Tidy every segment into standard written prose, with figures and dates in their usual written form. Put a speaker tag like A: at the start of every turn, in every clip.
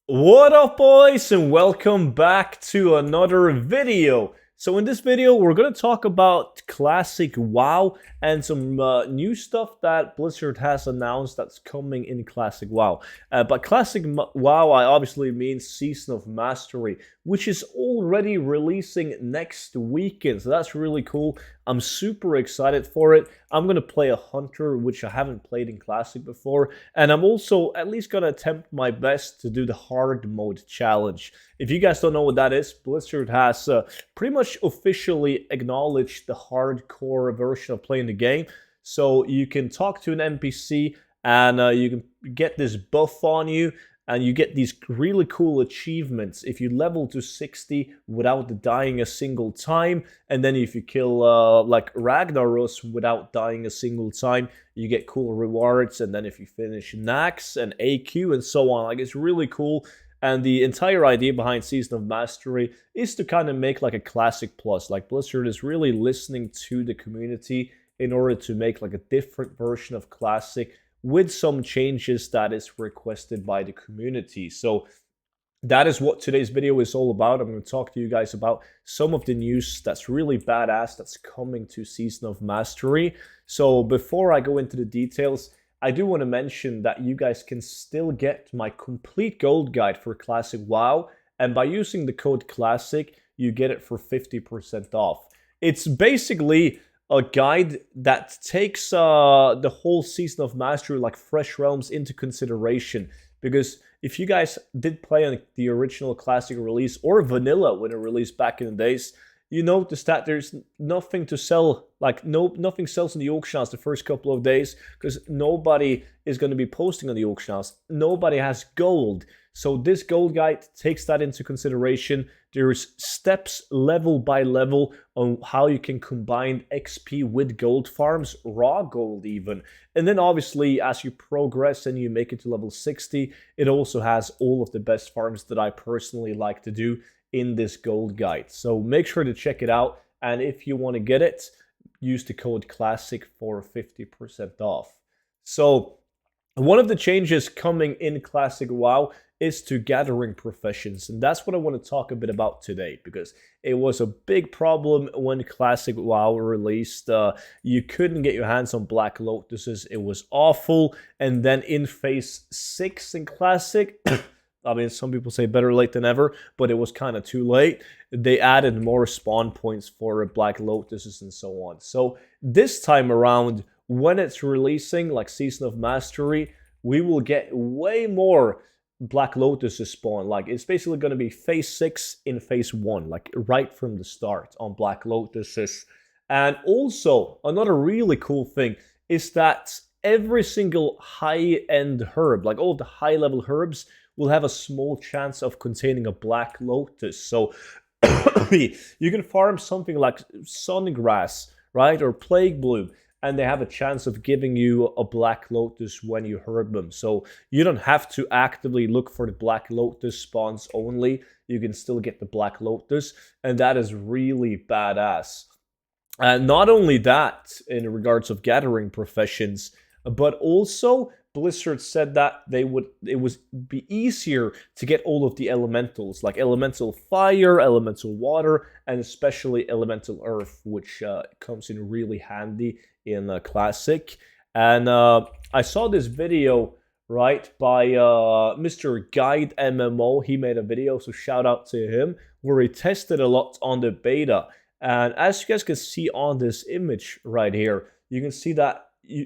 A: What up, boys, and welcome back to another video. So in this video, we're going to talk about classic WoW and some new stuff that Blizzard has announced that's coming in classic WoW. But classic WoW, I obviously mean Season of Mastery, which is already releasing next weekend. So that's really cool. I'm super excited for it. I'm going to play a Hunter, which I haven't played in Classic before. And I'm also at least going to attempt my best to do the hard mode challenge. If you guys don't know what that is, Blizzard has pretty much officially acknowledged the hardcore version of playing the game. So you can talk to an NPC and you can get this buff on you. And you get these really cool achievements if you level to 60 without dying a single time. And then if you kill like Ragnaros without dying a single time, you get cool rewards. And then if you finish Nax and AQ and so on, like it's really cool. And the entire idea behind Season of Mastery is to kind of make like a Classic Plus. Like Blizzard is really listening to the community in order to make like a different version of Classic with some changes that is requested by the community. So that is what today's video is all about. I'm going to talk to you guys about some of the news that's really badass that's coming to Season of Mastery. So before I go into the details, I do want to mention that you guys can still get my complete gold guide for Classic WoW, and by using the code CLASSIC, you get it for 50% off. It's basically a guide that takes the whole Season of Mastery, like Fresh Realms, into consideration. Because if you guys did play on the original Classic release or Vanilla when it released back in the days, you notice that there's nothing to sell, like nothing sells in the auction house the first couple of days because nobody is going to be posting on the auction house. Nobody has gold. So this gold guide takes that into consideration. There's steps level by level on how you can combine XP with gold farms, raw gold even. And then obviously as you progress and you make it to level 60, it also has all of the best farms that I personally like to do in this gold guide. So make sure to check it out. And if you want to get it, use the code CLASSIC for 50% off. So one of the changes coming in Classic WoW is to gathering professions, and that's what I want to talk a bit about today, because it was a big problem when Classic WoW released. You couldn't get your hands on Black Lotuses. It was awful. And then in Phase 6 in Classic, I mean, some people say better late than ever, but it was kind of too late. They added more spawn points for Black Lotuses and so on. So this time around, when it's releasing, like Season of Mastery, we will get way more Black Lotuses spawn. Like, it's basically going to be Phase 6 in Phase 1, like right from the start on Black Lotuses. And also, another really cool thing is that every single high-end herb, like all the high-level herbs, will have a small chance of containing a Black Lotus. So you can farm something like Sungrass, right, or Plague Bloom, and they have a chance of giving you a Black Lotus when you herb them. So you don't have to actively look for the Black Lotus spawns only. You can still get the Black Lotus, and that is really badass. And not only that, in regards of gathering professions, but also Blizzard said that it would be easier to get all of the elementals, like elemental fire, elemental water, and especially elemental earth, which comes in really handy in Classic. And I saw this video, right, by Mr. Guide MMO. He made a video, so shout out to him, where he tested a lot on the beta. And as you guys can see on this image right here, you can see that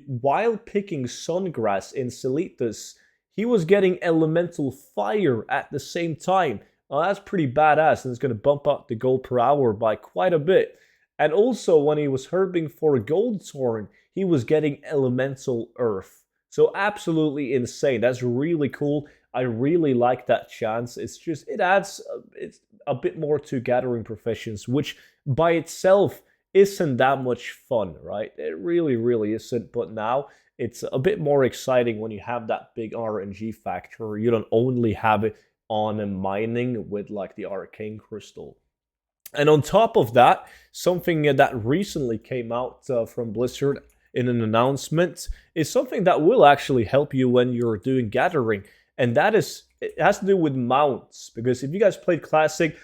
A: while picking Sungrass in Selitas, he was getting elemental fire at the same time. Well, that's pretty badass, and it's going to bump up the gold per hour by quite a bit. And also, when he was herbing for Goldthorn, he was getting elemental earth. So absolutely insane. That's really cool. I really like that chance. It's just, it adds it's a bit more to gathering professions, which by itself isn't that much fun, right? It really, really isn't. But now it's a bit more exciting when you have that big RNG factor. You don't only have it on mining with like the arcane crystal. And on top of that, something that recently came out from Blizzard in an announcement is something that will actually help you when you're doing gathering, and that is it has to do with mounts. Because if you guys played Classic,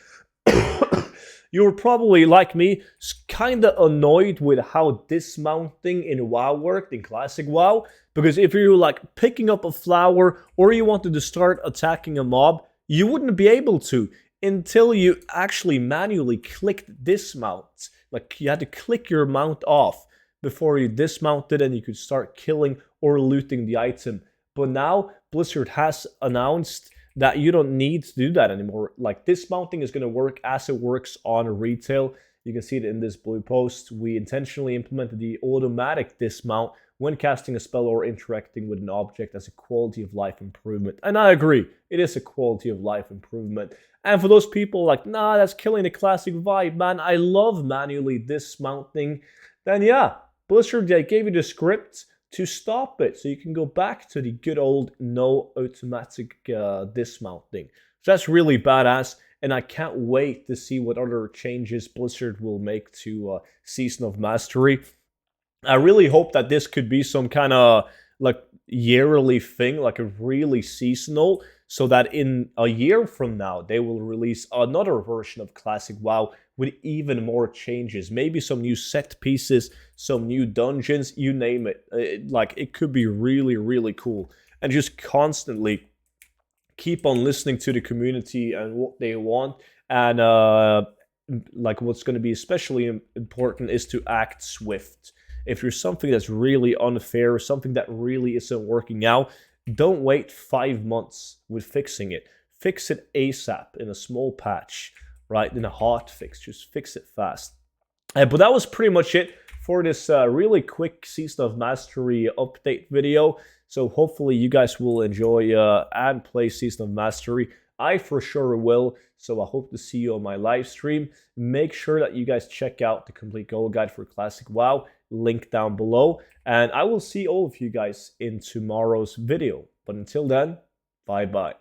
A: you were probably, like me, kind of annoyed with how dismounting in WoW worked, in Classic WoW. Because if you were like picking up a flower or you wanted to start attacking a mob, you wouldn't be able to until you actually manually clicked dismount. Like you had to click your mount off before you dismounted and you could start killing or looting the item. But now Blizzard has announced that you don't need to do that anymore. Like dismounting is going to work as it works on retail. You can see it in this blue post. We intentionally implemented the automatic dismount when casting a spell or interacting with an object as a quality of life improvement. And I agree, it is a quality of life improvement. And for those people like, nah, that's killing the classic vibe, man, I love manually dismounting, then yeah, Blizzard, they gave you the script to stop it, so you can go back to the good old no automatic dismounting. So that's really badass, and I can't wait to see what other changes Blizzard will make to Season of Mastery. I really hope that this could be some kind of like yearly thing, like a really seasonal, so that in a year from now they will release another version of Classic WoW with even more changes, maybe some new set pieces, some new dungeons, you name it. Like it could be really, really cool, and just constantly keep on listening to the community and what they want. And like what's going to be especially important is to act swift. If there's something that's really unfair, something that really isn't working out, don't wait 5 months with fixing it. Fix it ASAP in a small patch, right? In a hot fix, just fix it fast. But that was pretty much it for this really quick Season of Mastery update video. So hopefully you guys will enjoy and play Season of Mastery. I for sure will, so I hope to see you on my live stream. Make sure that you guys check out the complete goal guide for Classic WoW, link down below, and I will see all of you guys in tomorrow's video. But until then, bye-bye.